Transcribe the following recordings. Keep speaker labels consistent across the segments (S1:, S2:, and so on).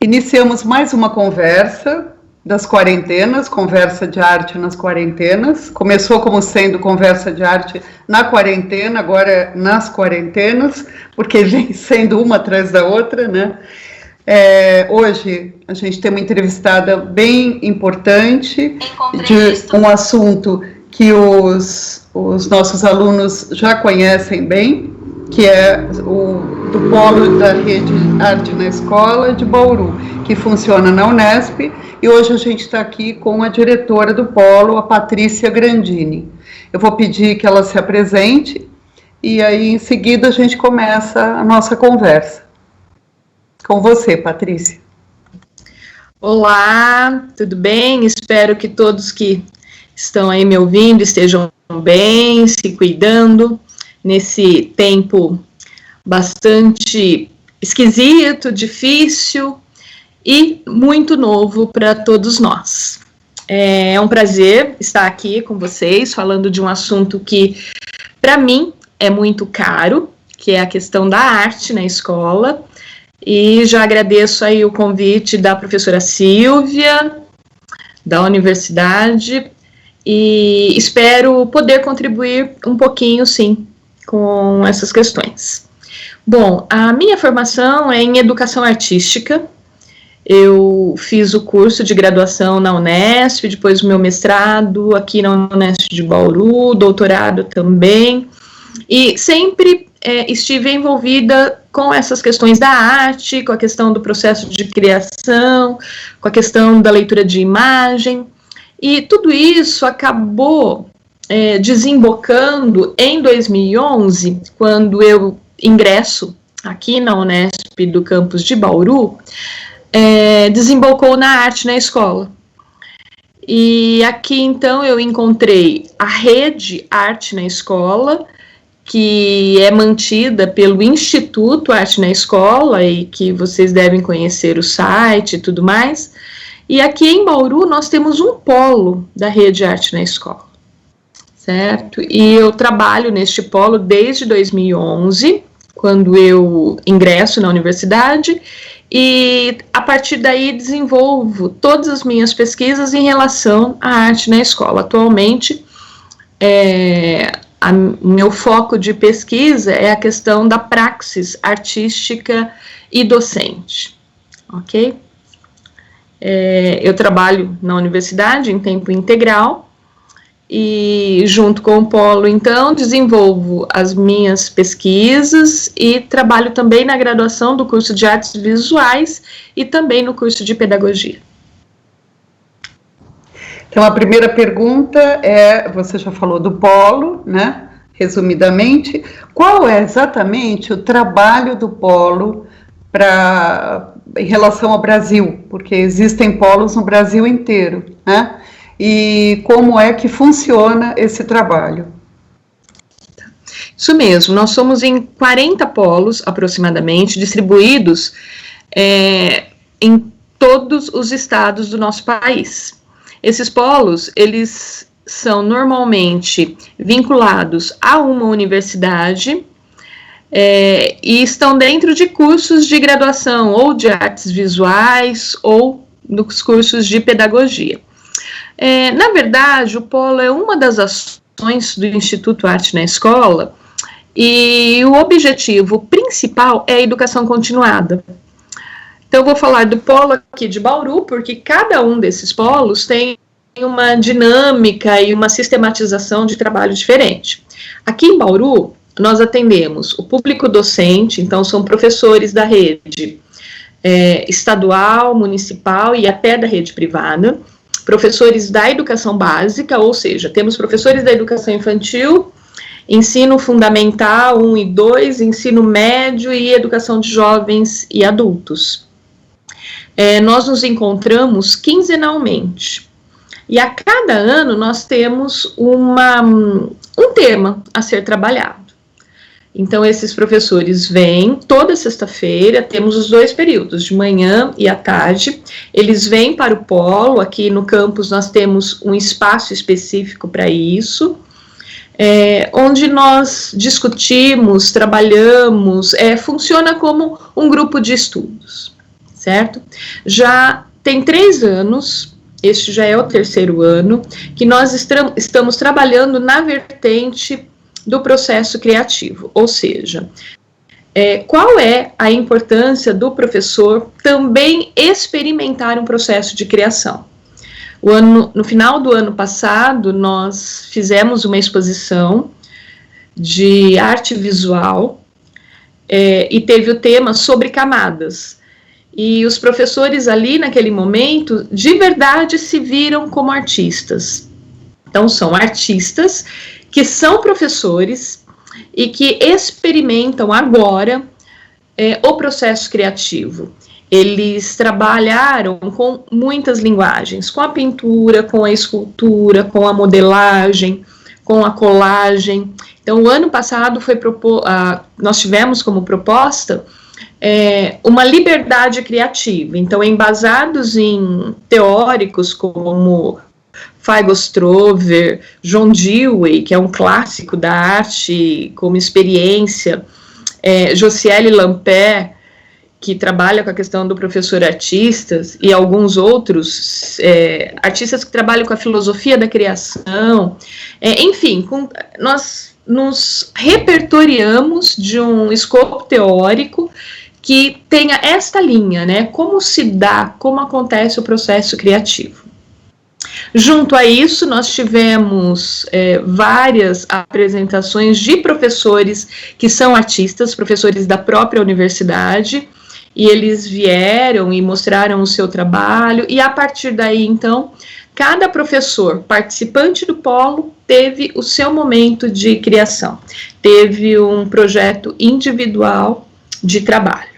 S1: Iniciamos mais uma conversa das quarentenas, conversa de arte nas quarentenas. Começou como sendo conversa de arte na quarentena, agora nas quarentenas, porque vem sendo uma atrás da outra, né? Hoje a gente tem uma entrevistada bem importante de um assunto que os nossos alunos já conhecem bem, que é do Polo da Rede Arte na Escola de Bauru, que funciona na Unesp, e hoje a gente está aqui com a diretora do Polo, a Patrícia Grandini. Eu vou pedir que ela se apresente, e aí em seguida a gente começa a nossa conversa. Com você, Patrícia.
S2: Olá, tudo bem? Espero que todos que estão aí me ouvindo estejam bem, se cuidando nesse tempo bastante esquisito, difícil e muito novo para todos nós. É um prazer estar aqui com vocês, falando de um assunto que, para mim, é muito caro, que é a questão da arte na escola. E já agradeço aí o convite da professora Silvia, da universidade, e espero poder contribuir um pouquinho, sim, com essas questões. Bom, a minha formação é em educação artística. Eu fiz o curso de graduação na Unesp, depois o meu mestrado aqui na Unesp de Bauru, doutorado também, e sempre estive envolvida com essas questões da arte, com a questão do processo de criação, com a questão da leitura de imagem, e tudo isso acabou desembocando em 2011, quando eu ingresso aqui na Unesp do campus de Bauru, desembocou na arte na escola. E aqui, então, eu encontrei a rede Arte na Escola, que é mantida pelo Instituto Arte na Escola, e que vocês devem conhecer o site e tudo mais. E aqui em Bauru nós temos um polo da rede Arte na Escola, certo? E eu trabalho neste polo desde 2011, quando eu ingresso na universidade, e a partir daí desenvolvo todas as minhas pesquisas em relação à arte na escola. Atualmente, meu foco de pesquisa é a questão da praxis artística e docente, ok? Eu trabalho na universidade em tempo integral e, junto com o Polo, então, desenvolvo as minhas pesquisas e trabalho também na graduação do curso de Artes Visuais e também no curso de Pedagogia.
S1: Então, a primeira pergunta você já falou do Polo, né? Resumidamente, qual é exatamente o trabalho do Polo em relação ao Brasil? Porque existem polos no Brasil inteiro, né? E como é que funciona esse trabalho?
S2: Isso mesmo, nós somos em 40 polos, aproximadamente, distribuídos em todos os estados do nosso país. Esses polos, eles são normalmente vinculados a uma universidade e estão dentro de cursos de graduação, ou de artes visuais, ou nos cursos de pedagogia. Na verdade, o Polo é uma das ações do Instituto Arte na Escola, e o objetivo principal é a educação continuada. Então, eu vou falar do Polo aqui de Bauru, porque cada um desses polos tem uma dinâmica e uma sistematização de trabalho diferente. Aqui em Bauru, nós atendemos o público docente, então são professores da rede estadual, municipal e até da rede privada, professores da educação básica, ou seja, temos professores da educação infantil, ensino fundamental 1 e 2, ensino médio e educação de jovens e adultos. Nós nos encontramos quinzenalmente. E a cada ano nós temos um tema a ser trabalhado. Então, esses professores vêm toda sexta-feira, temos os 2 períodos, de manhã e à tarde. Eles vêm para o polo, aqui no campus nós temos um espaço específico para isso, onde nós discutimos, trabalhamos, funciona como um grupo de estudos, certo? Já tem 3 anos, este já é o 3º ano, que nós estamos trabalhando na vertente do processo criativo, ou seja, qual é a importância do professor também experimentar um processo de criação? No final do ano passado, nós fizemos uma exposição de arte visual e teve o tema sobre camadas. E os professores ali, naquele momento, de verdade se viram como artistas. Então, são artistas que são professores e que experimentam agora o processo criativo. Eles trabalharam com muitas linguagens, com a pintura, com a escultura, com a modelagem, com a colagem. Então, o ano passado nós tivemos como proposta uma liberdade criativa. Então, embasados em teóricos como Weigl-Strover, John Dewey, que é um clássico da arte como experiência, Josiane Lampert, que trabalha com a questão do professor artistas, e alguns outros artistas que trabalham com a filosofia da criação, enfim, nós nos repertoriamos de um escopo teórico que tenha esta linha, né? Como se dá, como acontece o processo criativo. Junto a isso, nós tivemos várias apresentações de professores que são artistas, professores da própria universidade, e eles vieram e mostraram o seu trabalho, e a partir daí, então, cada professor participante do polo teve o seu momento de criação, teve um projeto individual de trabalho.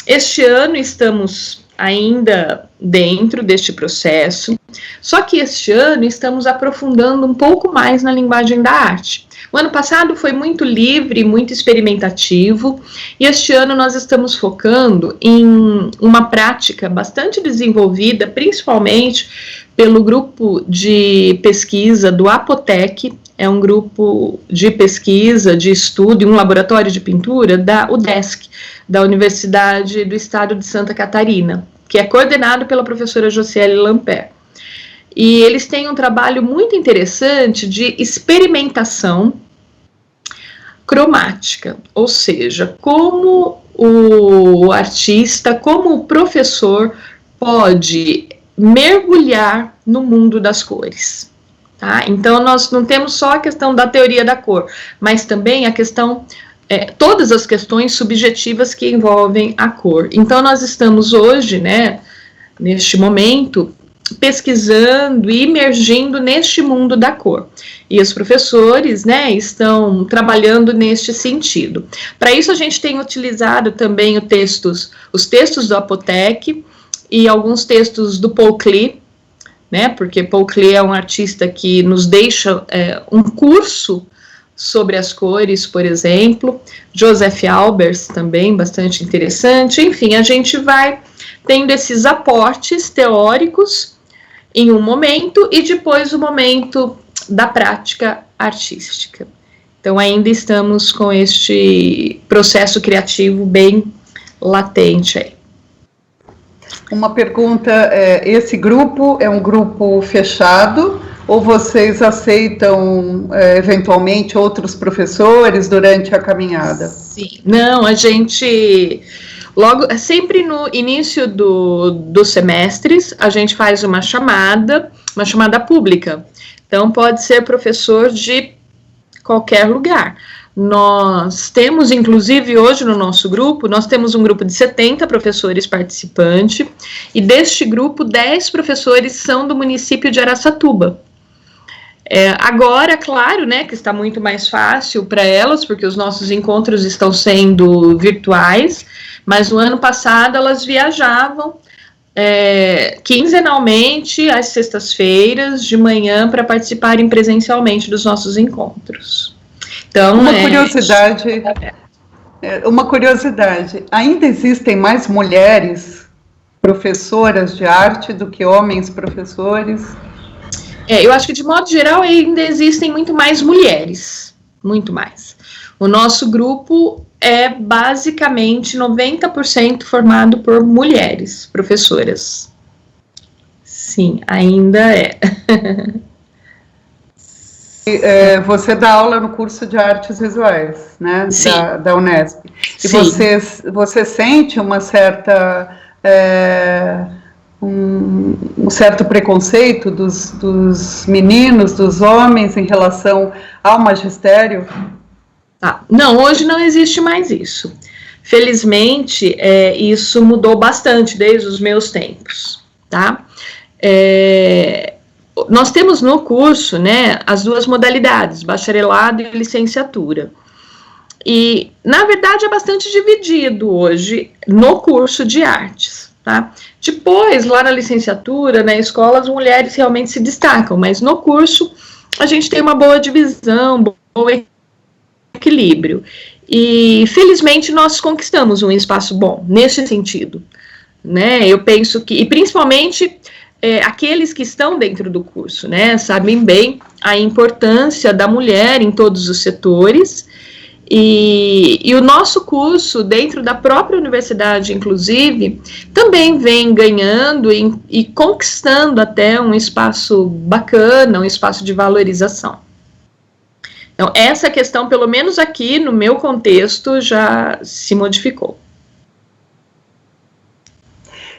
S2: Este ano estamos ainda dentro deste processo, só que este ano estamos aprofundando um pouco mais na linguagem da arte. O ano passado foi muito livre, muito experimentativo, e este ano nós estamos focando em uma prática bastante desenvolvida, principalmente pelo grupo de pesquisa do Apotec, é um grupo de pesquisa, de estudo, um laboratório de pintura da UDESC, da Universidade do Estado de Santa Catarina, que é coordenado pela professora Josiane Lampert. E eles têm um trabalho muito interessante de experimentação cromática, ou seja, como o artista, como o professor pode mergulhar no mundo das cores. Tá? Então, nós não temos só a questão da teoria da cor, mas também a questão, todas as questões subjetivas que envolvem a cor. Então, nós estamos hoje, né, neste momento, pesquisando e imergindo neste mundo da cor. E os professores, né, estão trabalhando neste sentido. Para isso, a gente tem utilizado também os textos do Apotec e alguns textos do Paul Klee, né, porque Paul Klee é um artista que nos deixa um curso sobre as cores, por exemplo, Joseph Albers também, bastante interessante. Enfim, a gente vai tendo esses aportes teóricos em um momento e depois o momento da prática artística. Então, ainda estamos com este processo criativo bem latente aí.
S1: Uma pergunta, esse grupo é um grupo fechado ou vocês aceitam eventualmente outros professores durante a caminhada?
S2: Sim, não, a gente, sempre no início dos semestres, a gente faz uma chamada pública. Então, pode ser professor de qualquer lugar. Nós temos, inclusive, hoje no nosso grupo, nós temos um grupo de 70 professores participantes, e deste grupo, 10 professores são do município de Araçatuba. Agora, claro, né, que está muito mais fácil para elas, porque os nossos encontros estão sendo virtuais, mas no ano passado elas viajavam quinzenalmente, às sextas-feiras, de manhã, para participarem presencialmente dos nossos encontros. Então,
S1: uma curiosidade, ainda existem mais mulheres professoras de arte do que homens professores?
S2: Eu acho que, de modo geral, ainda existem muito mais mulheres, muito mais. O nosso grupo é basicamente 90% formado por mulheres professoras. Sim, ainda é.
S1: Você dá aula no curso de artes visuais, né, da Unesp. E você sente uma certa, um certo preconceito dos meninos, dos homens em relação ao magistério?
S2: Não, hoje não existe mais isso. Felizmente, isso mudou bastante desde os meus tempos, tá? Nós temos no curso, né, as duas modalidades, bacharelado e licenciatura. E, na verdade, é bastante dividido hoje no curso de artes, tá? Depois, lá na licenciatura, na escola, as mulheres realmente se destacam, mas no curso a gente tem uma boa divisão, bom equilíbrio. E, felizmente, nós conquistamos um espaço bom nesse sentido, né? Eu penso que, e principalmente aqueles que estão dentro do curso, né, sabem bem a importância da mulher em todos os setores, e o nosso curso, dentro da própria universidade, inclusive, também vem ganhando e conquistando até um espaço bacana, um espaço de valorização. Então, essa questão, pelo menos aqui no meu contexto, já se modificou.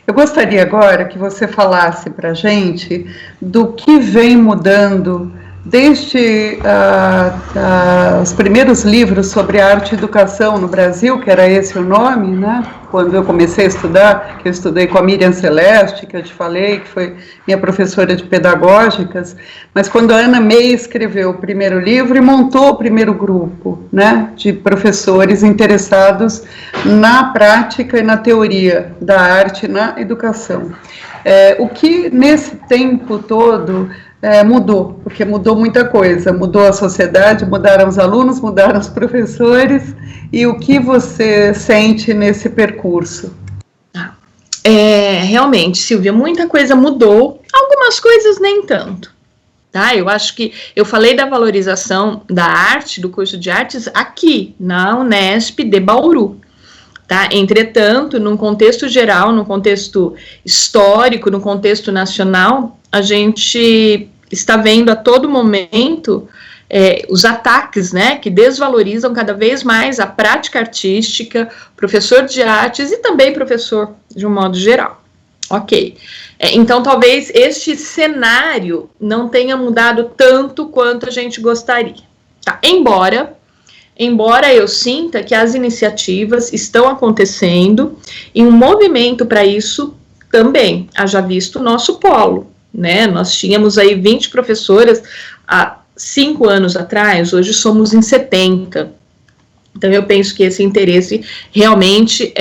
S1: Eu gostaria agora que você falasse para a gente do que vem mudando desde os primeiros livros sobre arte e educação no Brasil, que era esse o nome, né? Quando eu comecei a estudar, que eu estudei com a Miriam Celeste, que eu te falei, que foi minha professora de pedagógicas, mas quando a Ana May escreveu o primeiro livro e montou o primeiro grupo, né, de professores interessados na prática e na teoria da arte na educação. O que nesse tempo todo mudou, porque mudou muita coisa, mudou a sociedade, mudaram os alunos, mudaram os professores, e o que você sente nesse percurso?
S2: Realmente, Silvia, muita coisa mudou, algumas coisas nem tanto, tá? Eu acho que eu falei da valorização da arte, do curso de artes, aqui na Unesp de Bauru, tá? Entretanto, num contexto geral, num contexto histórico, no contexto nacional, a gente está vendo a todo momento os ataques, né, que desvalorizam cada vez mais a prática artística, professor de artes e também professor de um modo geral. Ok. Então, talvez este cenário não tenha mudado tanto quanto a gente gostaria. Tá? Embora eu sinta que as iniciativas estão acontecendo e um movimento para isso também, haja visto o nosso polo, né? Nós tínhamos aí 20 professoras há 5 anos atrás, hoje somos em 70. Então, eu penso que esse interesse realmente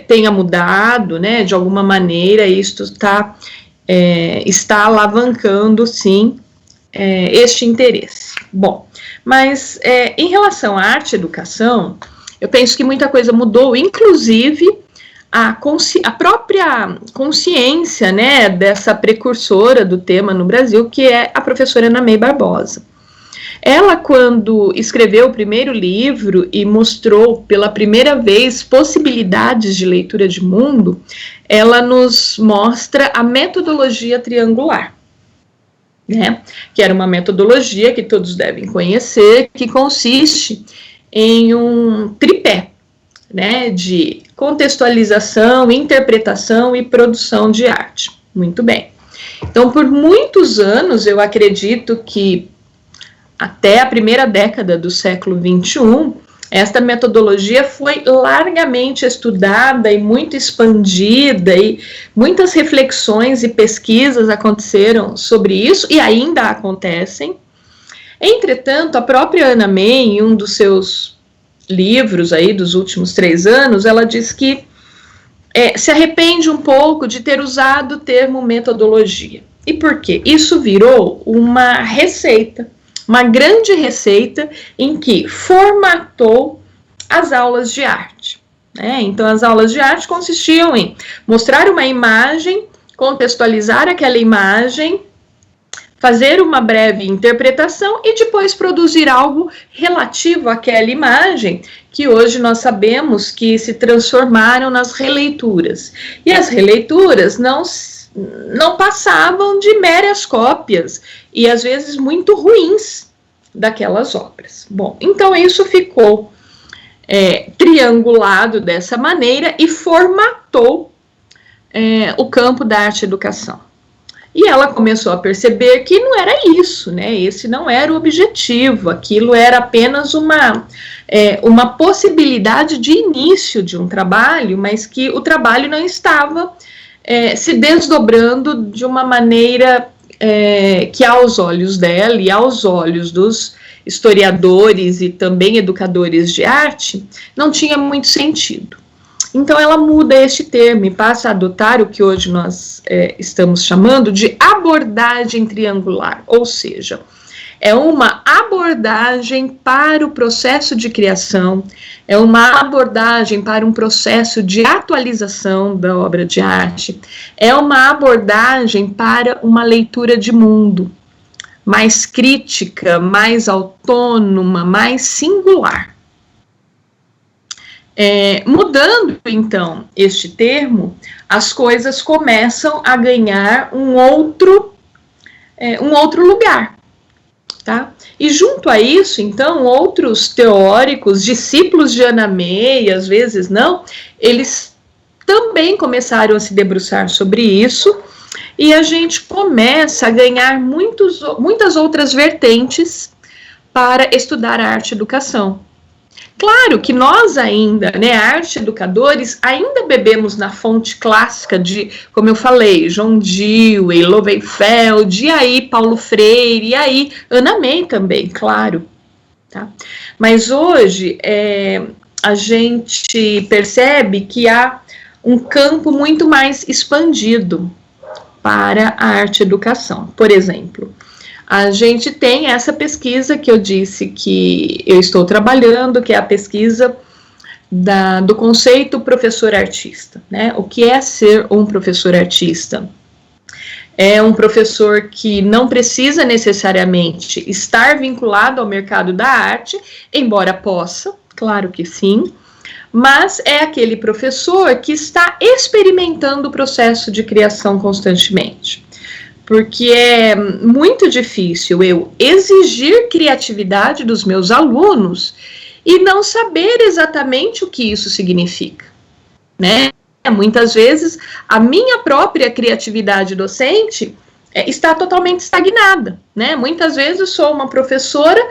S2: tenha mudado, né? De alguma maneira, isto está alavancando, sim, este interesse. Bom, mas em relação à arte e educação, eu penso que muita coisa mudou, inclusive a própria consciência, né, dessa precursora do tema no Brasil, que é a professora Ana May Barbosa. Ela, quando escreveu o primeiro livro e mostrou pela primeira vez possibilidades de leitura de mundo, ela nos mostra a metodologia triangular, né? Que era uma metodologia que todos devem conhecer, que consiste em um tripé, né, de contextualização, interpretação e produção de arte. Muito bem. Então, por muitos anos, eu acredito que até a primeira década do século XXI, esta metodologia foi largamente estudada e muito expandida, e muitas reflexões e pesquisas aconteceram sobre isso, e ainda acontecem. Entretanto, a própria Ana May, em um dos seus livros aí dos últimos 3 anos, ela diz que se arrepende um pouco de ter usado o termo metodologia. E por quê? Isso virou uma receita, uma grande receita em que formatou as aulas de arte, né? Então, as aulas de arte consistiam em mostrar uma imagem, contextualizar aquela imagem, fazer uma breve interpretação e depois produzir algo relativo àquela imagem, que hoje nós sabemos que se transformaram nas releituras. E as releituras não passavam de meras cópias, e às vezes muito ruins daquelas obras. Bom, então isso ficou triangulado dessa maneira e formatou o campo da arte e educação. E ela começou a perceber que não era isso, né? Esse não era o objetivo, aquilo era apenas uma possibilidade de início de um trabalho, mas que o trabalho não estava se desdobrando de uma maneira que aos olhos dela e aos olhos dos historiadores e também educadores de arte, não tinha muito sentido. Então, ela muda este termo e passa a adotar o que hoje nós estamos chamando de abordagem triangular, ou seja, é uma abordagem para o processo de criação, é uma abordagem para um processo de atualização da obra de arte, é uma abordagem para uma leitura de mundo mais crítica, mais autônoma, mais singular. Mudando, então, este termo, as coisas começam a ganhar um outro lugar, tá? E junto a isso, então, outros teóricos, discípulos de Anna May, às vezes não, eles também começaram a se debruçar sobre isso, e a gente começa a ganhar muitas outras vertentes para estudar a arte e educação. Claro que nós ainda, arte educadores, ainda bebemos na fonte clássica de, como eu falei, John Dewey, Lowenfeld, e aí Paulo Freire, e aí Anna May também, claro. Tá? Mas hoje a gente percebe que há um campo muito mais expandido para a arte educação. Por exemplo, a gente tem essa pesquisa que eu disse que eu estou trabalhando, que é a pesquisa do conceito professor-artista, né? O que é ser um professor-artista? É um professor que não precisa necessariamente estar vinculado ao mercado da arte, embora possa, claro que sim, mas é aquele professor que está experimentando o processo de criação constantemente. Porque é muito difícil eu exigir criatividade dos meus alunos e não saber exatamente o que isso significa, né? Muitas vezes a minha própria criatividade docente está totalmente estagnada, né? Muitas vezes sou uma professora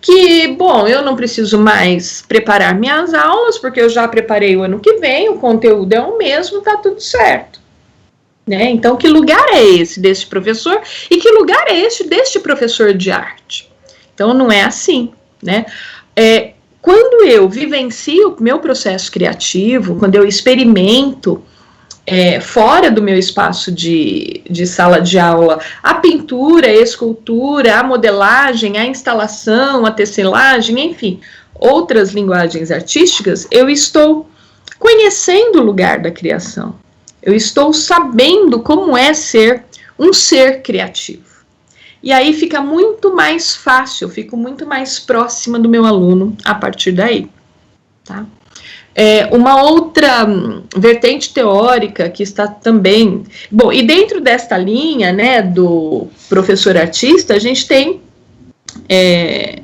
S2: que, bom, eu não preciso mais preparar minhas aulas, porque eu já preparei o ano que vem, o conteúdo é o mesmo, tá tudo certo. Né? Então, que lugar é esse deste professor e que lugar é este deste professor de arte? Então, não é assim, né? Quando eu vivencio o meu processo criativo, quando eu experimento fora do meu espaço de sala de aula, a pintura, a escultura, a modelagem, a instalação, a tecelagem, enfim, outras linguagens artísticas, eu estou conhecendo o lugar da criação. Eu estou sabendo como é ser um ser criativo. E aí fica muito mais fácil, eu fico muito mais próxima do meu aluno a partir daí. Tá? Uma outra vertente teórica que está também... Bom, e dentro desta linha, né, do professor artista, a gente tem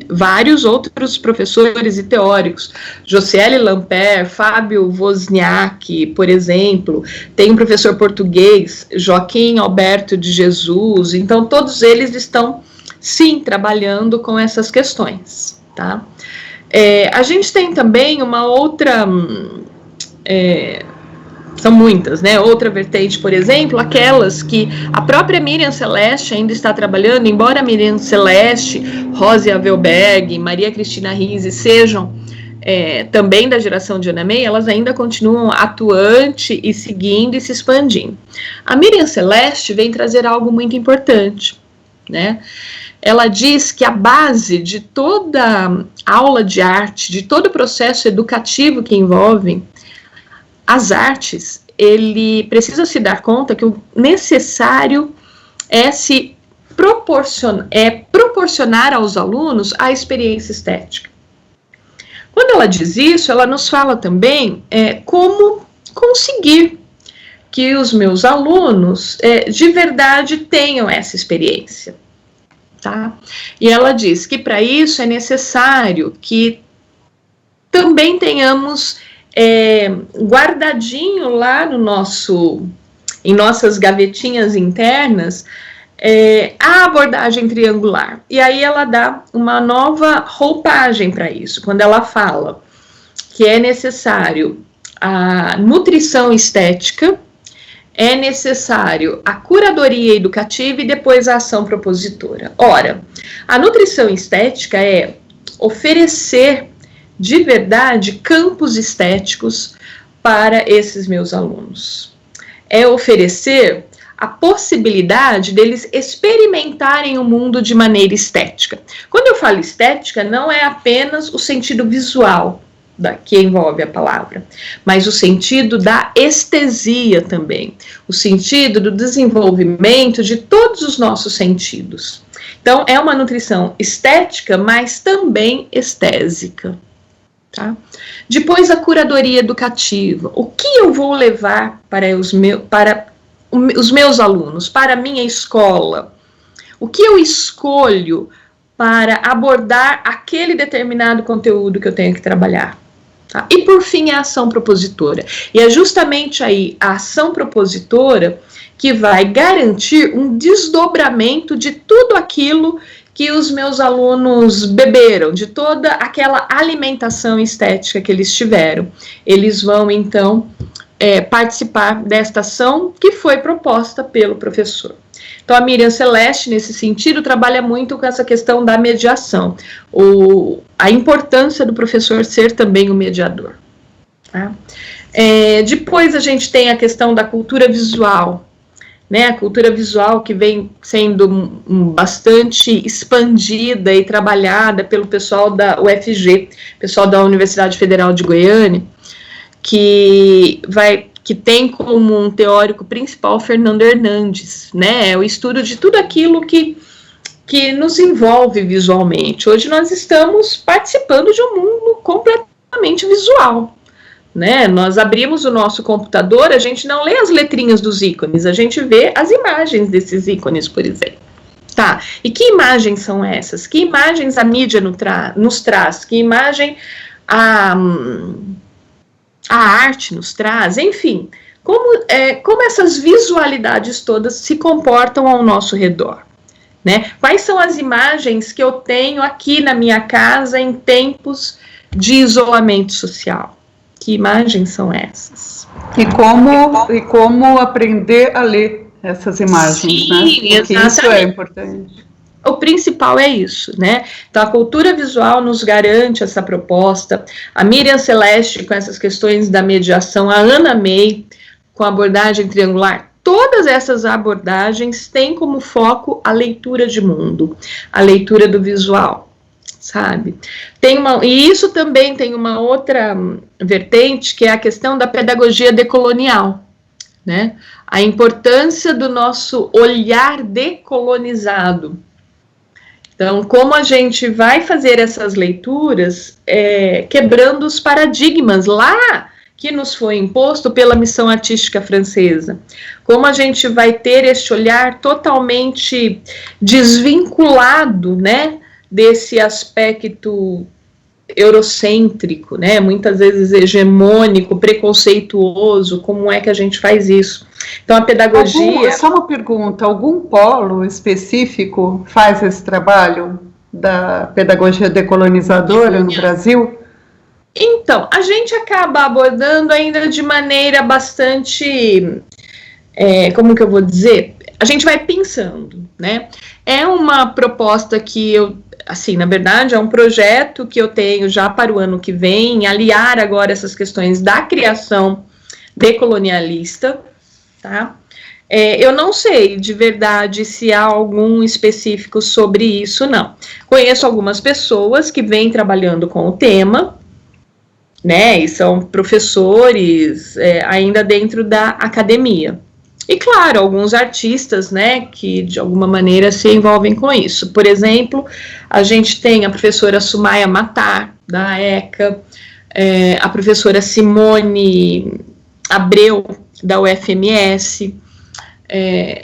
S2: vários outros professores e teóricos, Josiele Lampert, Fábio Wozniak, por exemplo, tem um professor português, Joaquim Alberto de Jesus, então todos eles estão, sim, trabalhando com essas questões, tá? A gente tem também uma outra... são muitas, né? Outra vertente, por exemplo, aquelas que a própria Miriam Celeste ainda está trabalhando, embora Miriam Celeste, Rosi Avelberg, Maria Cristina Rizzi sejam também da geração de Anna May, elas ainda continuam atuante e seguindo e se expandindo. A Miriam Celeste vem trazer algo muito importante, né? Ela diz que a base de toda aula de arte, de todo o processo educativo que envolve as artes, ele precisa se dar conta que o necessário é se proporcionar aos alunos a experiência estética. Quando ela diz isso, ela nos fala também como conseguir que os meus alunos de verdade tenham essa experiência. Tá? E ela diz que para isso é necessário que também tenhamos guardadinho lá em nossas gavetinhas internas a abordagem triangular. E aí ela dá uma nova roupagem para isso, quando ela fala que é necessário a nutrição estética, é necessário a curadoria educativa e depois a ação propositora. Ora, a nutrição estética é oferecer de verdade campos estéticos para esses meus alunos. É oferecer a possibilidade deles experimentarem o mundo de maneira estética. Quando eu falo estética, não é apenas o sentido visual que envolve a palavra, mas o sentido da estesia também, o sentido do desenvolvimento de todos os nossos sentidos. Então, é uma nutrição estética, mas também estésica. Tá? Depois, a curadoria educativa. O que eu vou levar para os meus alunos, para a minha escola? O que eu escolho para abordar aquele determinado conteúdo que eu tenho que trabalhar? Tá? E por fim a ação propositora. E é justamente aí a ação propositora que vai garantir um desdobramento de tudo aquilo que os meus alunos beberam, de toda aquela alimentação estética que eles tiveram. Eles vão então participar desta ação que foi proposta pelo professor. Então, a Miriam Celeste, nesse sentido, trabalha muito com essa questão da mediação, a importância do professor ser também o mediador. Tá? Depois a gente tem a questão da cultura visual, né? A cultura visual que vem sendo bastante expandida e trabalhada pelo pessoal da UFG, pessoal da Universidade Federal de Goiânia, que tem como um teórico principal Fernando Hernandes, né? O estudo de tudo aquilo que nos envolve visualmente. Hoje nós estamos participando de um mundo completamente visual, né? Nós abrimos o nosso computador, a gente não lê as letrinhas dos ícones, a gente vê as imagens desses ícones, por exemplo. Tá, e que imagens são essas? Que imagens a mídia nos traz? Que imagem a arte nos traz? Enfim, como essas visualidades todas se comportam ao nosso redor, né? Quais são as imagens que eu tenho aqui na minha casa em tempos de isolamento social? Que imagens são essas?
S1: E como aprender a ler essas imagens,
S2: sim,
S1: né? Porque isso é importante.
S2: O principal é isso, né? Então, a cultura visual nos garante essa proposta. A Miriam Celeste, com essas questões da mediação, a Ana May, com a abordagem triangular, todas essas abordagens têm como foco a leitura de mundo, a leitura do visual, sabe? E isso também tem uma outra vertente, que é a questão da pedagogia decolonial, né? A importância do nosso olhar decolonizado. Então, como a gente vai fazer essas leituras, quebrando os paradigmas lá que nos foi imposto pela missão artística francesa. Como a gente vai ter este olhar totalmente desvinculado, né, desse aspecto eurocêntrico, né, muitas vezes hegemônico, preconceituoso. Como é que a gente faz isso? Então, a pedagogia...
S1: Só uma pergunta, algum polo específico faz esse trabalho da pedagogia decolonizadora no Brasil?
S2: Então, a gente acaba abordando ainda de maneira bastante, como que eu vou dizer? A gente vai pensando, né? É uma proposta que na verdade, é um projeto que eu tenho já para o ano que vem, aliar agora essas questões da criação decolonialista, tá? Eu não sei de verdade se há algum específico sobre isso, não. Conheço algumas pessoas que vêm trabalhando com o tema, né, e são professores ainda dentro da academia, E, claro, alguns artistas, né, que de alguma maneira se envolvem com isso. Por exemplo, a gente tem a professora Sumaya Matar, da ECA, a professora Simone Abreu, da UFMS,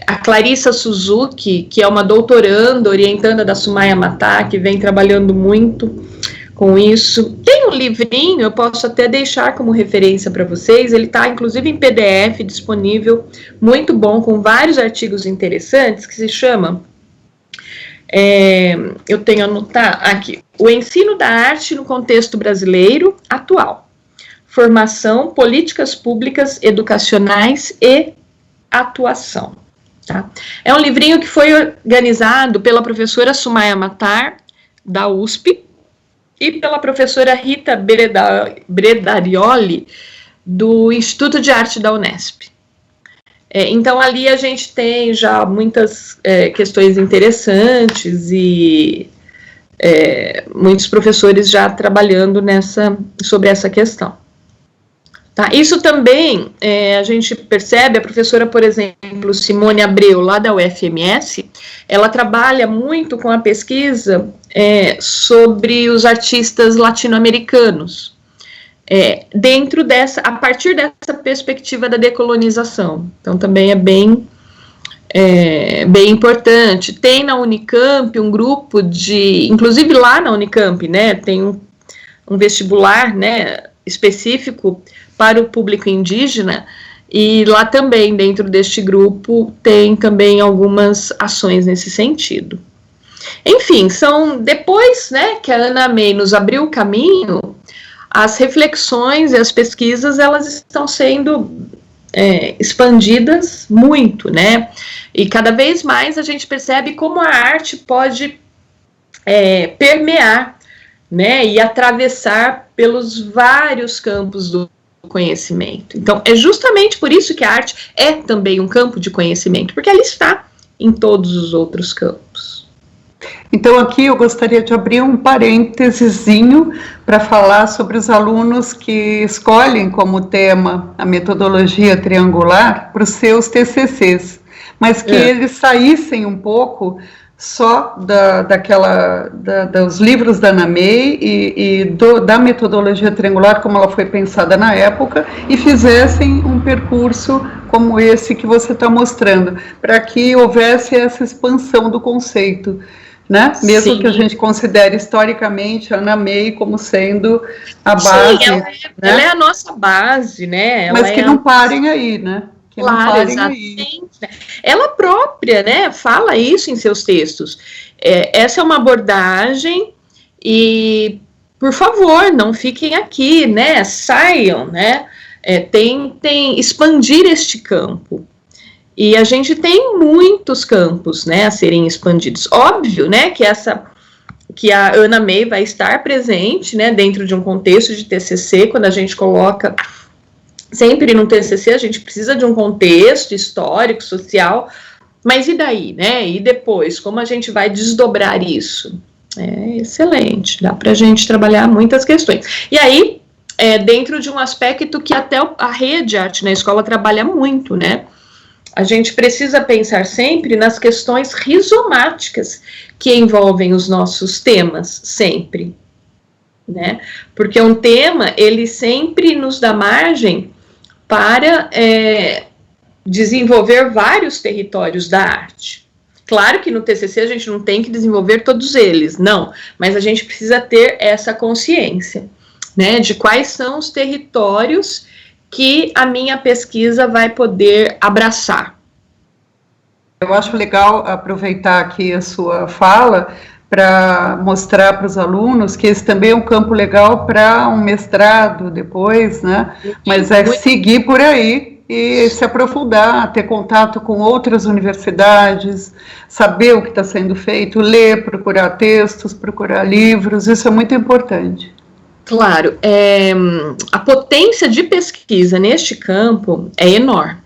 S2: a Clarissa Suzuki, que é uma doutoranda, orientanda da Sumaya Matar, que vem trabalhando muito com isso. Tem um livrinho, eu posso até deixar como referência para vocês, ele está inclusive em PDF disponível, muito bom, com vários artigos interessantes, que se chama, eu tenho anotar aqui, O Ensino da Arte no Contexto Brasileiro Atual, Formação, Políticas Públicas, Educacionais e Atuação. Tá? É um livrinho que foi organizado pela professora Sumaya Matar, da USP, e pela professora Rita Bredarioli, do Instituto de Arte da Unesp. Então, ali a gente tem já muitas questões interessantes e muitos professores já trabalhando sobre essa questão. Tá? Isso também, a gente percebe, a professora, por exemplo, Simone Abreu, lá da UFMS, ela trabalha muito com a pesquisa sobre os artistas latino-americanos, a partir dessa perspectiva da decolonização. Então, também é bem importante. Tem na Unicamp um grupo inclusive lá na Unicamp, né, tem um vestibular, né, específico para o público indígena, e lá também, dentro deste grupo, tem também algumas ações nesse sentido. Enfim, depois, né, que a Ana May nos abriu o caminho, as reflexões e as pesquisas, elas estão sendo expandidas muito, né, e cada vez mais a gente percebe como a arte pode permear, né, e atravessar pelos vários campos do conhecimento. Então, é justamente por isso que a arte é também um campo de conhecimento, porque ela está em todos os outros campos.
S1: Então, aqui eu gostaria de abrir um parêntesezinho para falar sobre os alunos que escolhem como tema a metodologia triangular para os seus TCCs, mas que eles saíssem um pouco só dos livros da Ana May e da metodologia triangular, como ela foi pensada na época, e fizessem um percurso como esse que você está mostrando, para que houvesse essa expansão do conceito, né? Mesmo Sim. que a gente considere historicamente a Ana May como sendo a base.
S2: Sim, ela é a nossa base, né?
S1: Mas que não parem aí, né?
S2: Claro, exatamente. Ela própria, né, fala isso em seus textos. Essa é uma abordagem e, por favor, não fiquem aqui, né, saiam, né, tentem expandir este campo. E a gente tem muitos campos, né, a serem expandidos. Óbvio, né, que a Ana May vai estar presente, né, dentro de um contexto de TCC, quando a gente coloca... Sempre no TCC a gente precisa de um contexto histórico, social, mas e daí, né? E depois, como a gente vai desdobrar isso? É excelente, dá para a gente trabalhar muitas questões. E aí, dentro de um aspecto que até a rede Arte na Escola trabalha muito, né? A gente precisa pensar sempre nas questões rizomáticas que envolvem os nossos temas, sempre, né? Porque um tema, ele sempre nos dá margem para desenvolver vários territórios da arte. Claro que no TCC a gente não tem que desenvolver todos eles, não, mas a gente precisa ter essa consciência, né, de quais são os territórios que a minha pesquisa vai poder abraçar.
S1: Eu acho legal aproveitar aqui a sua fala para mostrar para os alunos que esse também é um campo legal para um mestrado depois, né? Mas seguir por aí e se aprofundar, ter contato com outras universidades, saber o que está sendo feito, ler, procurar textos, procurar livros, isso é muito importante.
S2: Claro, a potência de pesquisa neste campo é enorme,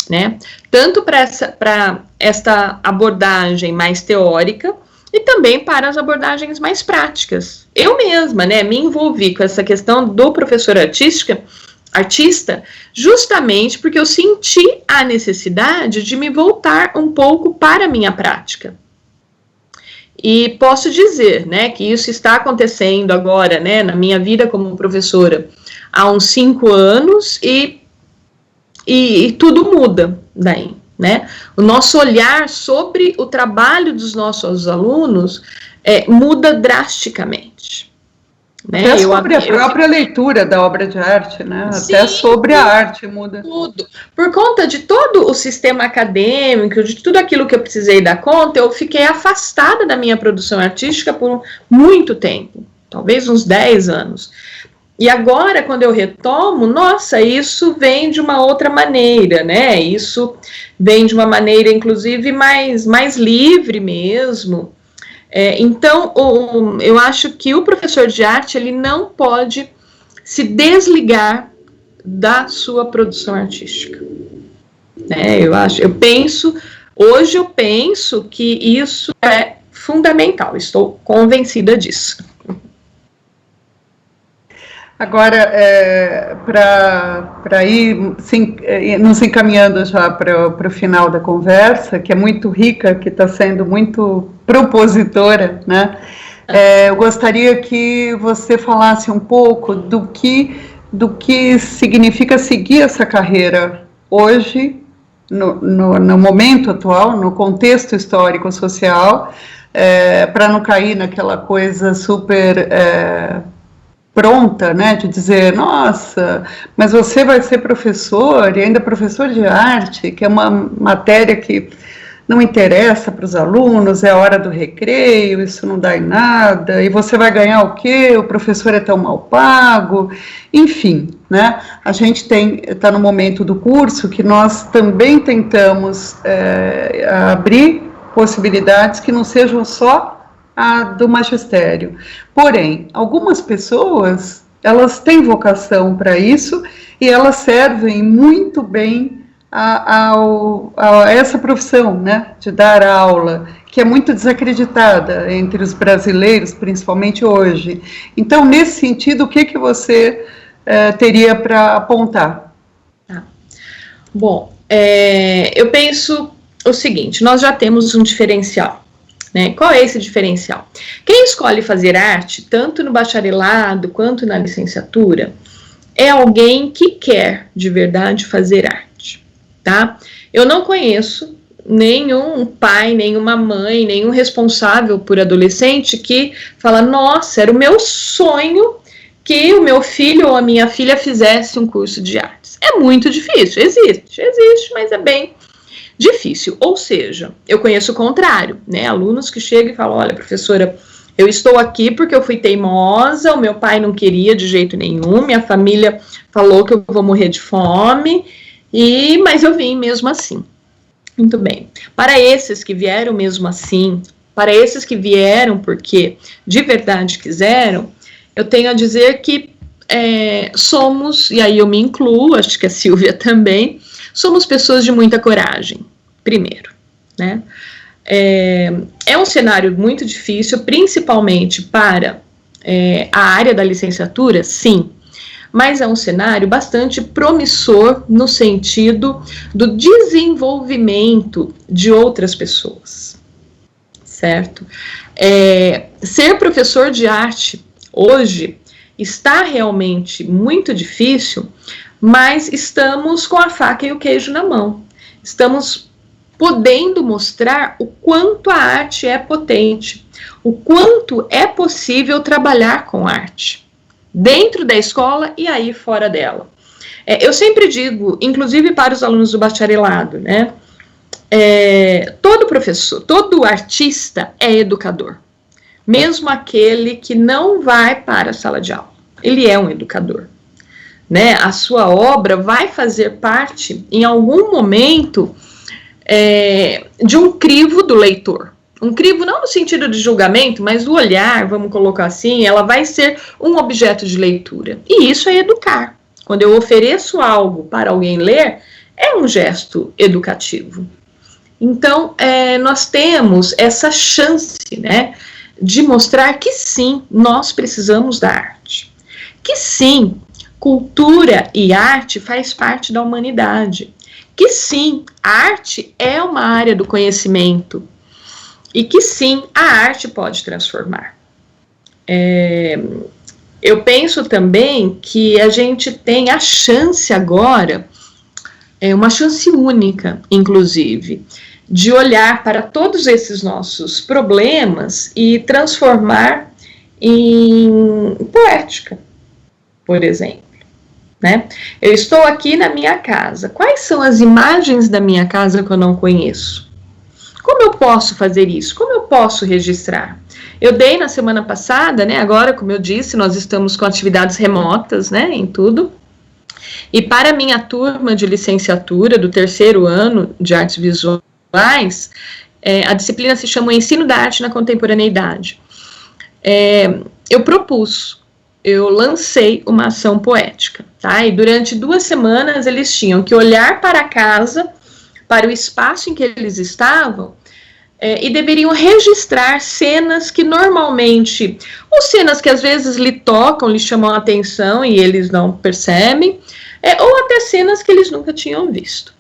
S2: né? Tanto para esta abordagem mais teórica, e também para as abordagens mais práticas. Eu mesma, né, me envolvi com essa questão do professor artística artista, justamente porque eu senti a necessidade de me voltar um pouco para a minha prática. E posso dizer, né, que isso está acontecendo agora, né, na minha vida como professora há uns 5 anos e tudo muda daí, né? O nosso olhar sobre o trabalho dos nossos alunos muda drasticamente. Né?
S1: Até sobre a própria leitura da obra de arte, né? Sim, até sobre a arte muda.
S2: Tudo. Por conta de todo o sistema acadêmico, de tudo aquilo que eu precisei dar conta, eu fiquei afastada da minha produção artística por muito tempo, talvez uns 10 anos. E agora, quando eu retomo, nossa, isso vem de uma outra maneira, né? Isso vem de uma maneira, inclusive, mais livre mesmo. Então, eu acho que o professor de arte, ele não pode se desligar da sua produção artística. Hoje eu penso que isso é fundamental, estou convencida disso.
S1: Agora, para ir nos encaminhando já para o final da conversa, que é muito rica, que está sendo muito propositora, né? Eu gostaria que você falasse um pouco do que significa seguir essa carreira hoje, no momento atual, no contexto histórico-social, para não cair naquela coisa super pronta, né, de dizer, nossa, mas você vai ser professor, e ainda professor de arte, que é uma matéria que não interessa para os alunos, é a hora do recreio, isso não dá em nada, e você vai ganhar o quê? O professor é tão mal pago, enfim, né, a gente está no momento do curso que nós também tentamos abrir possibilidades que não sejam só a do magistério. Porém, algumas pessoas, elas têm vocação para isso e elas servem muito bem a essa profissão, né, de dar aula, que é muito desacreditada entre os brasileiros, principalmente hoje. Então, nesse sentido, o que você teria para apontar?
S2: Bom, eu penso o seguinte, nós já temos um diferencial. Né? Qual é esse diferencial? Quem escolhe fazer arte, tanto no bacharelado quanto na licenciatura, é alguém que quer de verdade fazer arte, tá? Eu não conheço nenhum pai, nenhuma mãe, nenhum responsável por adolescente que fala, nossa, era o meu sonho que o meu filho ou a minha filha fizesse um curso de artes. É muito difícil, existe, mas é bem difícil, ou seja, eu conheço o contrário, né, alunos que chegam e falam, olha, professora, eu estou aqui porque eu fui teimosa, o meu pai não queria de jeito nenhum, minha família falou que eu vou morrer de fome, mas eu vim mesmo assim. Muito bem, para esses que vieram mesmo assim, para esses que vieram porque de verdade quiseram, eu tenho a dizer que somos, e aí eu me incluo, acho que a Silvia também, somos pessoas de muita coragem, primeiro, né? É um cenário muito difícil, principalmente para a área da licenciatura, sim, mas é um cenário bastante promissor no sentido do desenvolvimento de outras pessoas, certo? Ser professor de arte hoje está realmente muito difícil, mas estamos com a faca e o queijo na mão. Estamos podendo mostrar o quanto a arte é potente, o quanto é possível trabalhar com arte, dentro da escola e aí fora dela. Eu sempre digo, inclusive para os alunos do bacharelado, né? Todo professor, todo artista é educador. Mesmo aquele que não vai para a sala de aula. Ele é um educador. Né? A sua obra vai fazer parte, em algum momento, de um crivo do leitor. Um crivo não no sentido de julgamento, mas do olhar, vamos colocar assim, ela vai ser um objeto de leitura. E isso é educar. Quando eu ofereço algo para alguém ler, é um gesto educativo. Então, nós temos essa chance, né, de mostrar que sim, nós precisamos da arte. Que sim, cultura e arte faz parte da humanidade. Que sim, a arte é uma área do conhecimento e que sim, a arte pode transformar. Eu penso também que a gente tem a chance agora, uma chance única, inclusive, de olhar para todos esses nossos problemas e transformar em poética, por exemplo. Né? Eu estou aqui na minha casa. Quais são as imagens da minha casa que eu não conheço? Como eu posso fazer isso? Como eu posso registrar? Eu dei na semana passada, né? Agora, como eu disse, nós estamos com atividades remotas, né? Em tudo. E para a minha turma de licenciatura do 3º ano de artes visuais, a disciplina se chama Ensino da Arte na Contemporaneidade. Eu lancei uma ação poética, tá? E durante 2 semanas eles tinham que olhar para a casa, para o espaço em que eles estavam, e deveriam registrar cenas que normalmente, ou cenas que às vezes lhe tocam, lhe chamam a atenção e eles não percebem, ou até cenas que eles nunca tinham visto.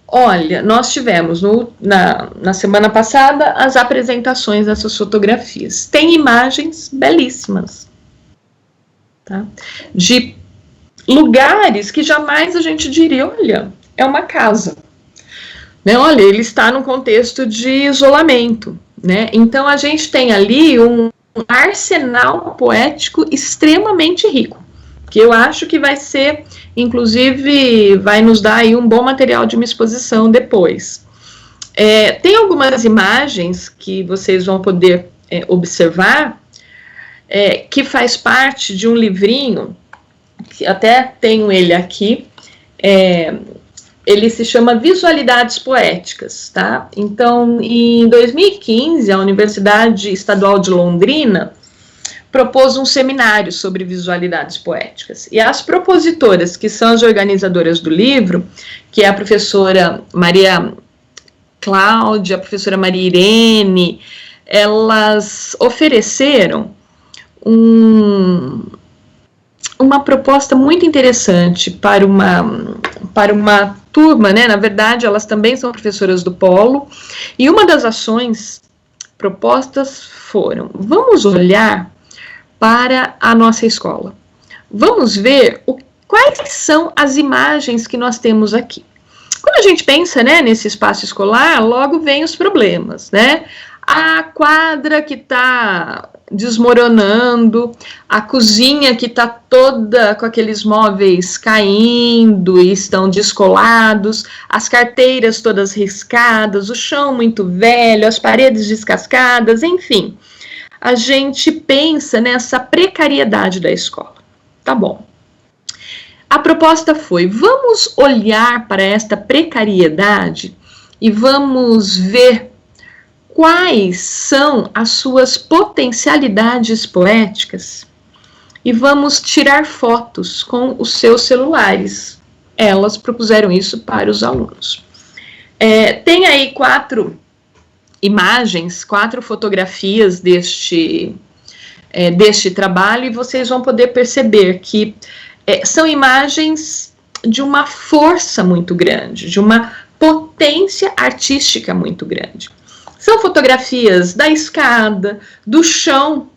S2: Olha, nós tivemos na semana passada as apresentações dessas fotografias. Tem imagens belíssimas. Tá? De lugares que jamais a gente diria, olha, é uma casa, né? Olha, ele está num contexto de isolamento, né? Então a gente tem ali um arsenal poético extremamente rico, que eu acho que vai ser, inclusive, vai nos dar aí um bom material de uma exposição depois. Tem algumas imagens que vocês vão poder observar, que faz parte de um livrinho, que até tenho ele aqui, ele se chama Visualidades Poéticas, tá? Então, em 2015, a Universidade Estadual de Londrina propôs um seminário sobre visualidades poéticas, e as propositoras, que são as organizadoras do livro, que é a professora Maria Cláudia, a professora Maria Irene, elas ofereceram uma proposta muito interessante para uma turma, né? Na verdade, elas também são professoras do Polo, e uma das ações propostas foram: vamos olhar para a nossa escola, vamos ver quais são as imagens que nós temos aqui. Quando a gente pensa, né, nesse espaço escolar, logo vem os problemas, né? A quadra que está desmoronando, a cozinha que está toda com aqueles móveis caindo e estão descolados, as carteiras todas riscadas, o chão muito velho, as paredes descascadas, enfim. A gente pensa nessa precariedade da escola. Tá bom. A proposta foi: vamos olhar para esta precariedade e vamos ver quais são as suas potencialidades poéticas e vamos tirar fotos com os seus celulares. Elas propuseram isso para os alunos. Tem aí 4 imagens, 4 fotografias deste trabalho, e vocês vão poder perceber que são imagens de uma força muito grande, de uma potência artística muito grande. São fotografias da escada, do chão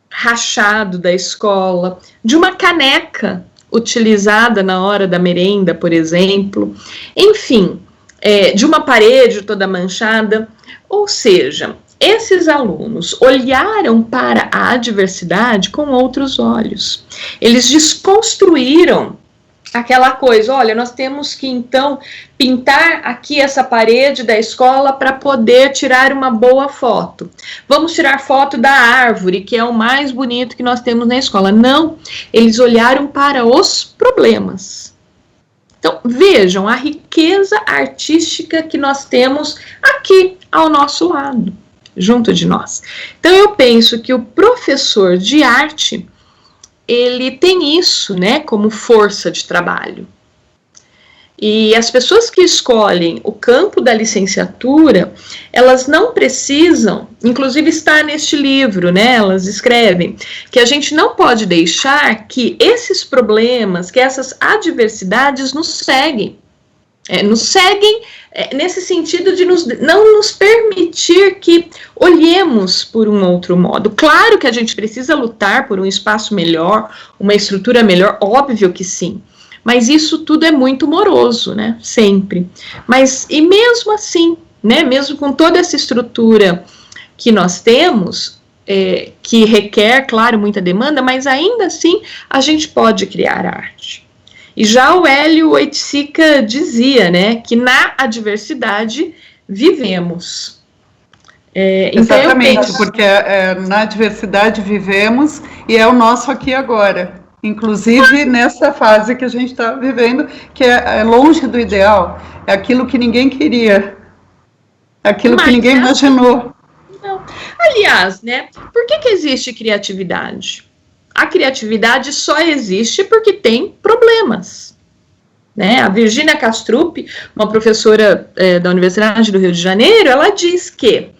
S2: rachado da escola, de uma caneca utilizada na hora da merenda, por exemplo, enfim, de uma parede toda manchada. Ou seja, esses alunos olharam para a adversidade com outros olhos. Eles desconstruíram aquela coisa: olha, nós temos que então pintar aqui essa parede da escola para poder tirar uma boa foto. Vamos tirar foto da árvore, que é o mais bonito que nós temos na escola. Não, eles olharam para os problemas. Então, vejam a riqueza artística que nós temos aqui ao nosso lado, junto de nós. Então, eu penso que o professor de arte, ele tem isso, né, como força de trabalho. E as pessoas que escolhem o campo da licenciatura, elas não precisam, inclusive está neste livro, né, elas escrevem, que a gente não pode deixar que esses problemas, que essas adversidades nos seguem. Nesse sentido de não nos permitir que olhemos por um outro modo. Claro que a gente precisa lutar por um espaço melhor, uma estrutura melhor, óbvio que sim. Mas isso tudo é muito moroso, né? Sempre. Mas, e mesmo assim, né? Mesmo com toda essa estrutura que nós temos, que requer, claro, muita demanda, mas ainda assim a gente pode criar arte. E já o Hélio Oiticica dizia, né? Que na adversidade vivemos.
S1: Exatamente, então porque na adversidade vivemos e é o nosso aqui e agora. Inclusive nessa fase que a gente está vivendo, que é longe do ideal, é aquilo que ninguém queria, aquilo que ninguém imaginou.
S2: Não. Aliás, né, por que existe criatividade? A criatividade só existe porque tem problemas. Né? A Virginia Kastrup, uma professora da Universidade do Rio de Janeiro, ela diz que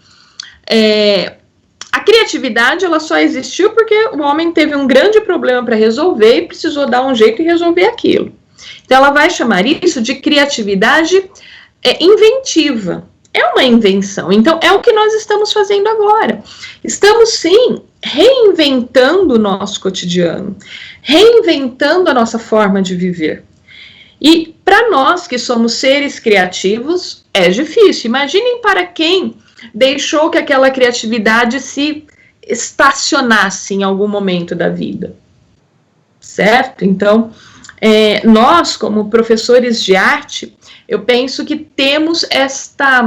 S2: a criatividade ela só existiu porque o homem teve um grande problema para resolver e precisou dar um jeito e resolver aquilo. Então, ela vai chamar isso de criatividade inventiva. É uma invenção. Então, é o que nós estamos fazendo agora. Estamos, sim, reinventando o nosso cotidiano, reinventando a nossa forma de viver. E para nós que somos seres criativos, é difícil. Imaginem para quem deixou que aquela criatividade se estacionasse em algum momento da vida, certo? Então, nós, como professores de arte, eu penso que temos esta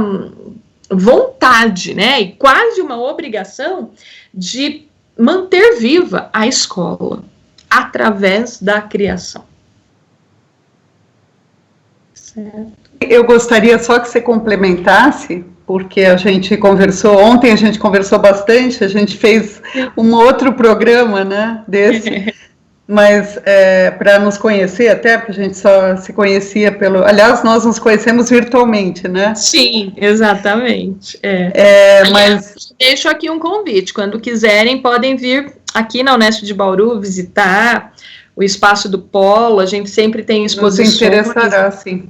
S2: vontade, né, e quase uma obrigação de manter viva a escola através da criação. Certo.
S1: Eu gostaria só que você complementasse, porque a gente conversou, ontem a gente conversou bastante, a gente fez um outro programa, né, desse, mas para nos conhecer até, porque a gente só se conhecia aliás, nós nos conhecemos virtualmente, né?
S2: Sim, exatamente.
S1: Mas
S2: deixo aqui um convite, quando quiserem podem vir aqui na Unesp de Bauru visitar o espaço do Polo, a gente sempre tem exposições.
S1: Nos interessará, sim.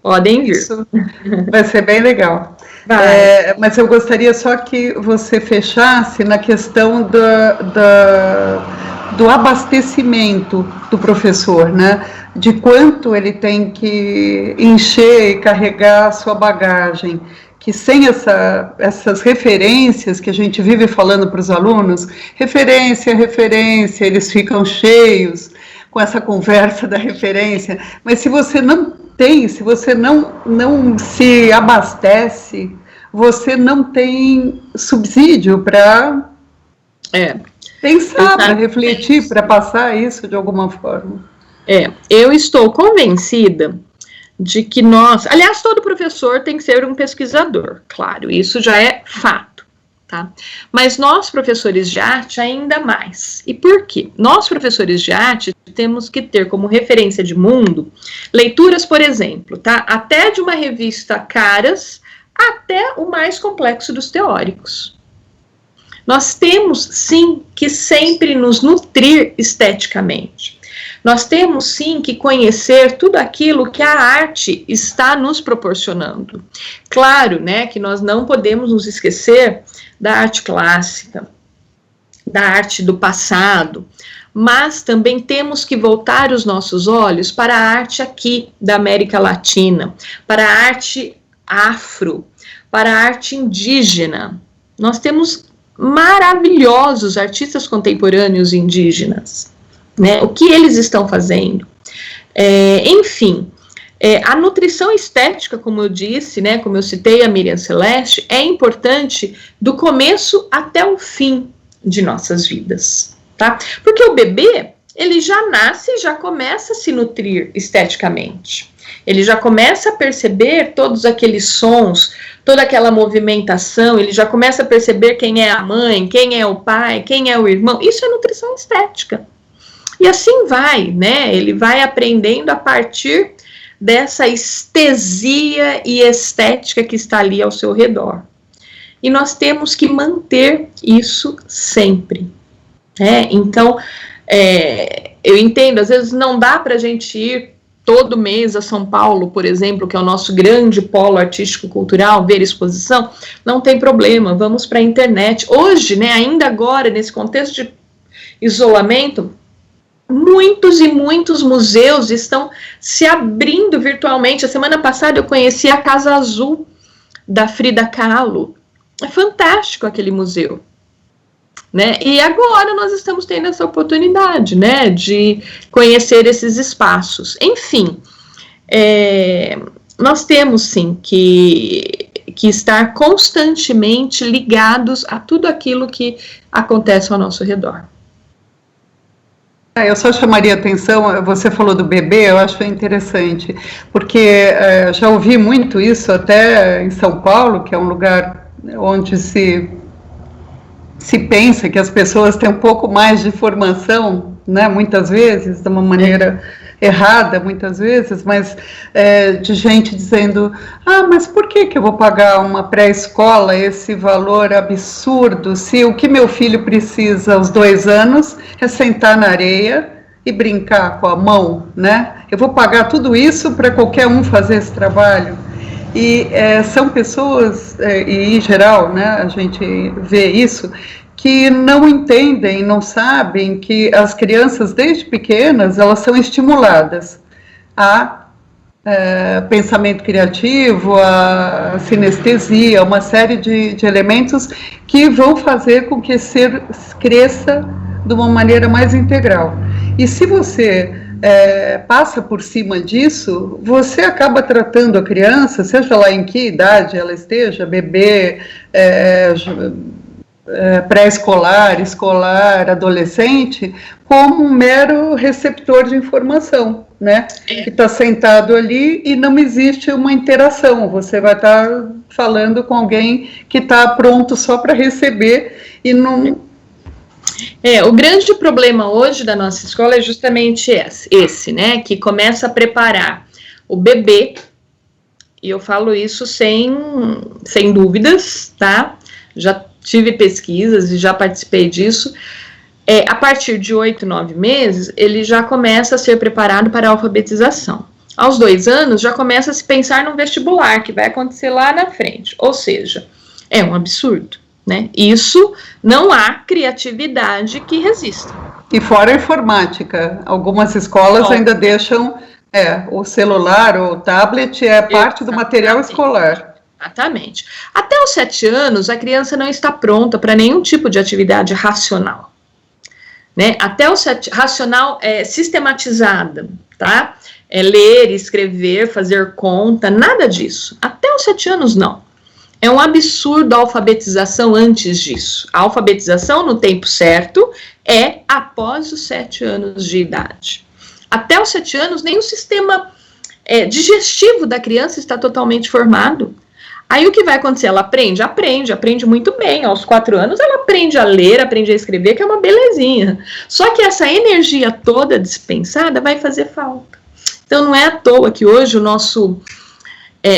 S2: Podem vir.
S1: Isso vai ser bem legal. Mas eu gostaria só que você fechasse na questão do abastecimento do professor, né? De quanto ele tem que encher e carregar a sua bagagem, que sem essas referências que a gente vive falando para os alunos, referência, eles ficam cheios com essa conversa da referência, mas se você não tem, se você não se abastece, você não tem subsídio para pensar, para refletir, para passar isso de alguma forma.
S2: Eu estou convencida de que nós, aliás, todo professor tem que ser um pesquisador, claro, isso já é fato, tá? Mas nós, professores de arte, ainda mais. E por quê? Nós, professores de arte, temos que ter como referência de mundo leituras, por exemplo, tá? Até de uma revista Caras, até o mais complexo dos teóricos. Nós temos, sim, que sempre nos nutrir esteticamente. Nós temos, sim, que conhecer tudo aquilo que a arte está nos proporcionando. Claro, né, que nós não podemos nos esquecer da arte clássica, da arte do passado, mas também temos que voltar os nossos olhos para a arte aqui da América Latina, para a arte afro, para a arte indígena. Nós temos maravilhosos artistas contemporâneos indígenas, né? O que eles estão fazendo? Enfim, a nutrição estética, como eu disse, né, como eu citei a Miriam Celeste, é importante do começo até o fim de nossas vidas, tá? Porque o bebê, ele já nasce e já começa a se nutrir esteticamente. Ele já começa a perceber todos aqueles sons, toda aquela movimentação, ele já começa a perceber quem é a mãe, quem é o pai, quem é o irmão. Isso é nutrição estética. E assim vai, né? Ele vai aprendendo a partir dessa estesia e estética que está ali ao seu redor. E nós temos que manter isso sempre. Então, eu entendo, às vezes não dá para a gente ir todo mês a São Paulo, por exemplo, que é o nosso grande polo artístico-cultural, ver exposição, não tem problema, vamos para a internet. Hoje, né, ainda agora, nesse contexto de isolamento, muitos e muitos museus estão se abrindo virtualmente. A semana passada eu conheci a Casa Azul, da Frida Kahlo. É fantástico aquele museu. Né? E agora nós estamos tendo essa oportunidade, né, de conhecer esses espaços. Enfim, nós temos sim que estar constantemente ligados a tudo aquilo que acontece ao nosso redor.
S1: Eu só chamaria atenção, você falou do bebê, eu acho interessante, porque já ouvi muito isso até em São Paulo, que é um lugar onde se pensa que as pessoas têm um pouco mais de formação, né, muitas vezes, de uma maneira errada, muitas vezes, mas de gente dizendo, mas por que eu vou pagar uma pré-escola esse valor absurdo, se o que meu filho precisa aos 2 anos é sentar na areia e brincar com a mão, né? Eu vou pagar tudo isso para qualquer um fazer esse trabalho? E são pessoas, e em geral, né, a gente vê isso, que não entendem, não sabem que as crianças, desde pequenas, elas são estimuladas a pensamento criativo, a sinestesia, uma série de elementos que vão fazer com que o ser cresça de uma maneira mais integral. E se você passa por cima disso, você acaba tratando a criança, seja lá em que idade ela esteja, bebê, pré-escolar, escolar, adolescente, como um mero receptor de informação, né? Que está sentado ali e não existe uma interação, você vai estar falando com alguém que está pronto só para receber e não...
S2: O grande problema hoje da nossa escola é justamente esse, né, que começa a preparar o bebê, e eu falo isso sem dúvidas, tá? Já tive pesquisas e já participei disso. A partir de 8, 9 meses, ele já começa a ser preparado para a alfabetização. Aos 2 anos, já começa a se pensar no vestibular, que vai acontecer lá na frente. Ou seja, é um absurdo. Né? Isso, não há criatividade que resista.
S1: E fora a informática, algumas escolas ainda deixam o celular ou o tablet parte do material escolar.
S2: Exatamente. Até os 7 anos, a criança não está pronta para nenhum tipo de atividade racional. Né? Até os 7, racional sistematizada, tá? Ler, escrever, fazer conta, nada disso. Até os 7 anos, não. É um absurdo a alfabetização antes disso. A alfabetização no tempo certo é após os 7 anos de idade. Até os 7 anos, nem o sistema digestivo da criança está totalmente formado. Aí o que vai acontecer? Ela aprende muito bem. Aos 4 anos ela aprende a ler, aprende a escrever, que é uma belezinha. Só que essa energia toda dispensada vai fazer falta. Então não é à toa que hoje o nosso...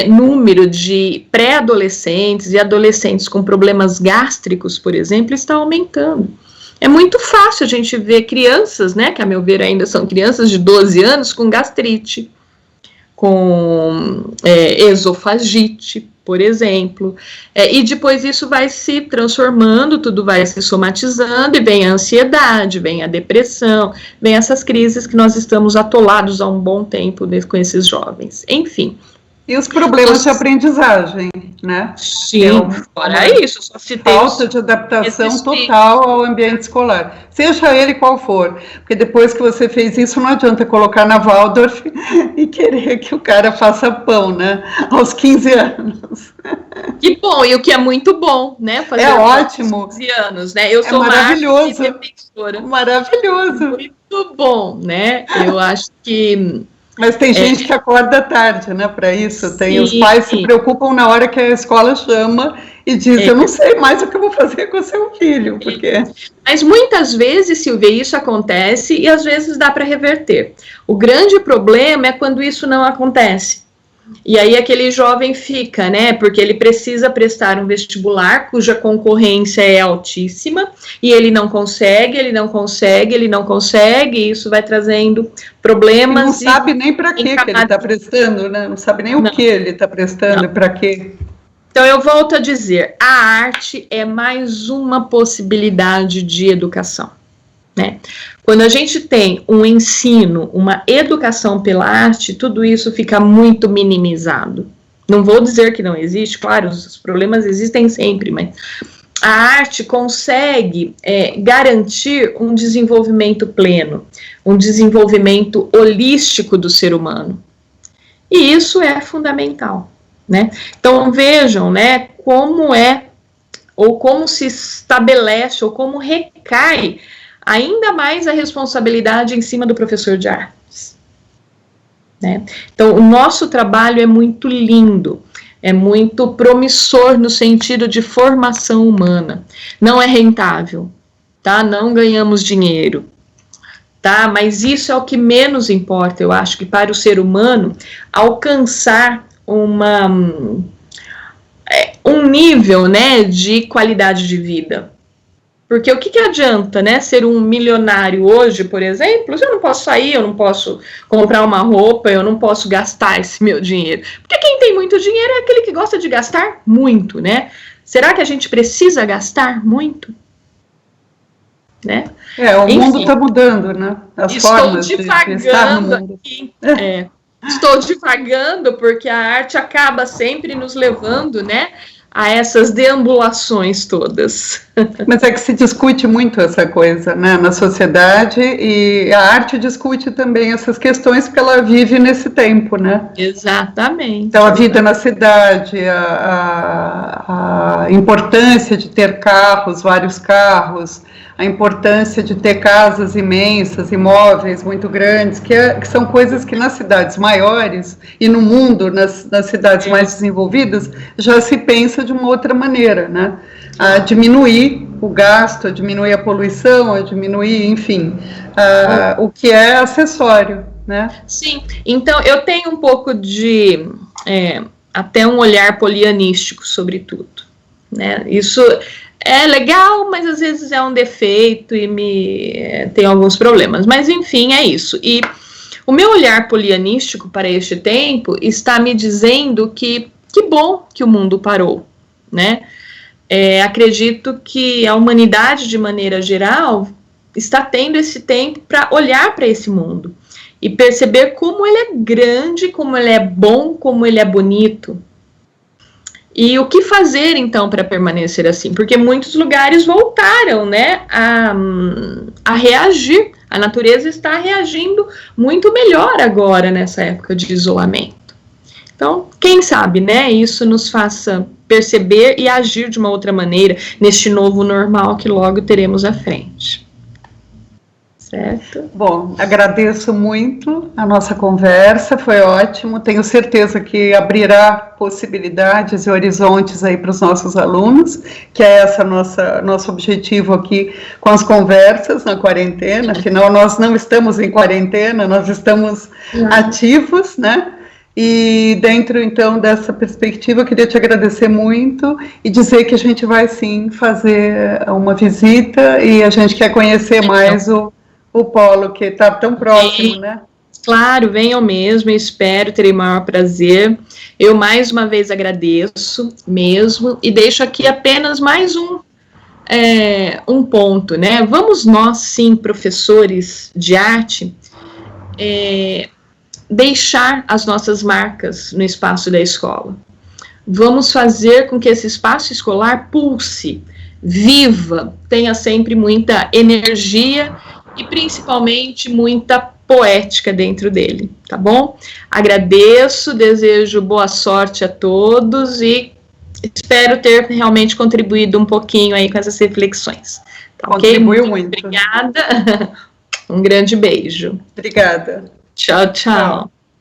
S2: número de pré-adolescentes e adolescentes com problemas gástricos, por exemplo, está aumentando. É muito fácil a gente ver crianças, né, que a meu ver ainda são crianças de 12 anos, com gastrite, com esofagite, por exemplo, e depois isso vai se transformando, tudo vai se somatizando, e vem a ansiedade, vem a depressão, vem essas crises que nós estamos atolados há um bom tempo com esses jovens. Enfim.
S1: E os problemas de aprendizagem, né?
S2: Sim, fora isso, só se tem
S1: falta de adaptação total ao ambiente escolar, seja ele qual for, porque depois que você fez isso, não adianta colocar na Waldorf e querer que o cara faça pão, né? Aos 15 anos.
S2: Que bom, e o que é muito bom, né?
S1: Fazer
S2: ótimo. 15 anos, né? Eu sou
S1: maravilhoso. Maravilhoso.
S2: Muito bom, né? Eu acho que
S1: Mas tem gente que acorda tarde, né, para isso. Tem
S2: Sim.
S1: Os pais se preocupam na hora que a escola chama e diz, eu não sei mais o que eu vou fazer com o seu filho, porque...
S2: Mas muitas vezes, Silvia, isso acontece e às vezes dá para reverter. O grande problema é quando isso não acontece. E aí aquele jovem fica, né, porque ele precisa prestar um vestibular cuja concorrência é altíssima e ele não consegue, e isso vai trazendo problemas.
S1: E não sabe nem para que ele está prestando, né? Não sabe nem o que ele está prestando e para quê.
S2: Então eu volto a dizer, a arte é mais uma possibilidade de educação, né? Quando a gente tem um ensino, uma educação pela arte, tudo isso fica muito minimizado. Não vou dizer que não existe, claro, os problemas existem sempre, mas a arte consegue garantir um desenvolvimento pleno, um desenvolvimento holístico do ser humano. E isso é fundamental, né? Então vejam, né, como se estabelece, ou como recai ainda mais a responsabilidade em cima do professor de artes, né? Então, o nosso trabalho é muito lindo, é muito promissor no sentido de formação humana. Não é rentável, tá? Não ganhamos dinheiro, tá? Mas isso é o que menos importa, eu acho, que para o ser humano alcançar um nível, né, de qualidade de vida. Porque o que adianta, né, ser um milionário hoje, por exemplo, se eu não posso sair, eu não posso comprar uma roupa, eu não posso gastar esse meu dinheiro. Porque quem tem muito dinheiro é aquele que gosta de gastar muito, né? Será que a gente precisa gastar muito? Né?
S1: O mundo está mudando, né? As formas de estar no mundo.
S2: Aqui, estou divagando porque a arte acaba sempre nos levando, né, a essas deambulações todas.
S1: Mas é que se discute muito essa coisa, né, na sociedade, e a arte discute também essas questões porque ela vive nesse tempo, né?
S2: Exatamente.
S1: Então a vida na cidade, a importância de ter carros, vários carros, a importância de ter casas imensas, imóveis muito grandes, que são coisas que nas cidades maiores e no mundo, nas cidades mais desenvolvidas, já se pensa de uma outra maneira, né? A diminuir o gasto, a diminuir a poluição, a diminuir, enfim, o que é acessório, né?
S2: Sim, então eu tenho um pouco de, até um olhar polianístico sobre tudo, né? Isso é legal, mas às vezes é um defeito e tem alguns problemas. Mas, enfim, é isso. E o meu olhar polianístico para este tempo está me dizendo que bom que o mundo parou, né? Acredito que a humanidade, de maneira geral, está tendo esse tempo para olhar para esse mundo e perceber como ele é grande, como ele é bom, como ele é bonito. E o que fazer, então, para permanecer assim? Porque muitos lugares voltaram, né, a reagir. A natureza está reagindo muito melhor agora, nessa época de isolamento. Então, quem sabe, né, isso nos faça perceber e agir de uma outra maneira neste novo normal que logo teremos à frente. Certo?
S1: Bom, agradeço muito a nossa conversa, foi ótimo, tenho certeza que abrirá possibilidades e horizontes aí para os nossos alunos, que é esse nosso objetivo aqui com as conversas na quarentena. Afinal, nós não estamos em quarentena, nós estamos ativos, né? E dentro, então, dessa perspectiva, eu queria te agradecer muito e dizer que a gente vai, sim, fazer uma visita e a gente quer conhecer mais o polo, que está tão próximo, né?
S2: Claro, venham mesmo, espero, terei o maior prazer. Eu, mais uma vez, agradeço mesmo e deixo aqui apenas mais um ponto, né? Vamos nós, sim, professores de arte, deixar as nossas marcas no espaço da escola. Vamos fazer com que esse espaço escolar pulse, viva, tenha sempre muita energia e principalmente muita poética dentro dele, tá bom? Agradeço, desejo boa sorte a todos e espero ter realmente contribuído um pouquinho aí com essas reflexões. Tá,
S1: contribuiu muito.
S2: Obrigada, um grande beijo.
S1: Obrigada.
S2: Tchau, tchau.